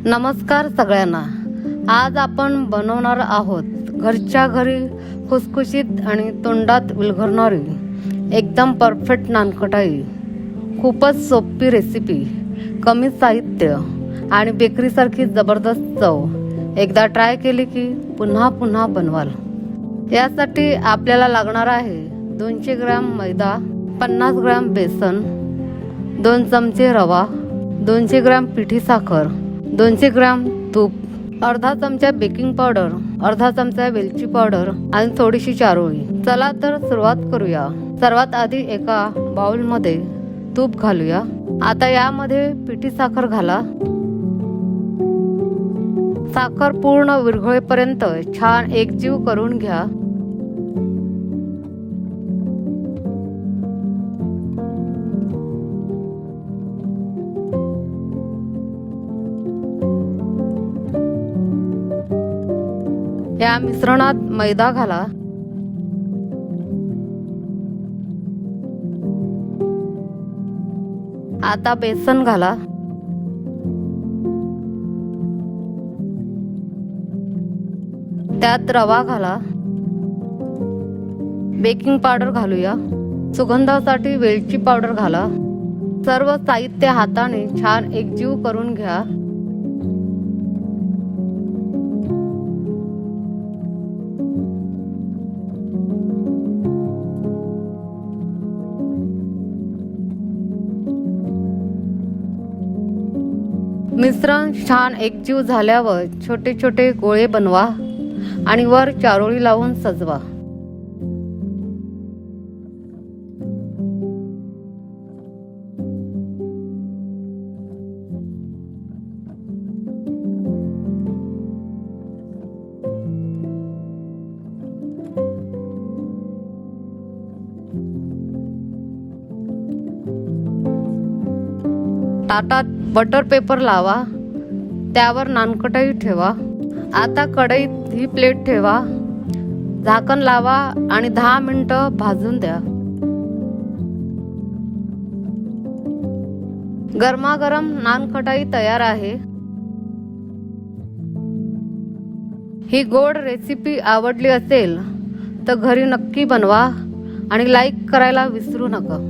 नमस्कार सगळ्यांना। आज आपण बनवणार आहोत घरच्या घरी खुसखुशीत आणि तोंडात विरघळणारी एकदम परफेक्ट नानकटाई। खूपच सोपी रेसिपी, कमी साहित्य आणि बेकरीसारखी जबरदस्त चव। एकदा ट्राय केली की पुन्हा पुन्हा बनवाल। यासाठी आपल्याला लागणार आहे 200 ग्रॅम मैदा, 50 ग्रॅम बेसन, 2 चमचे रवा, 200 ग्रॅम पिठी साखर, 200 ग्रॅम तूप, अर्धा चमचा बेकिंग पावडर, अर्धा चमचा वेलची पावडर आणि थोडीशी चारोळी। चला तर सुरुवात करूया। सर्वात आधी एका बाउल मध्ये तूप घालूया। आता यामध्ये पिठी साखर घाला। साखर पूर्ण विरघळेपर्यंत छान एकजीव करून घ्या। या मिश्रणात मैदा घाला। आता बेसन घाला। त्यात रवा घाला। बेकिंग पावडर घालूया। सुगंधासाठी वेलची पावडर घाला। सर्व साहित्य हाताने छान एकजीव करून घ्या। मिश्रण छान एकजीव झाल्यावर छोटे छोटे गोळे बनवा आणि वर चारोळी लावून सजवा। ताटात बटर पेपर लावा। त्यावर नानकटाई ठेवा। आता कढईत ही प्लेट ठेवा। झाकण लावा आणि 10 मिनिटं भाजून द्या। गरमागरम नानकटाई तयार आहे। ही गोड रेसिपी आवडली असेल तर घरी नक्की बनवा आणि लाईक करायला विसरू नका।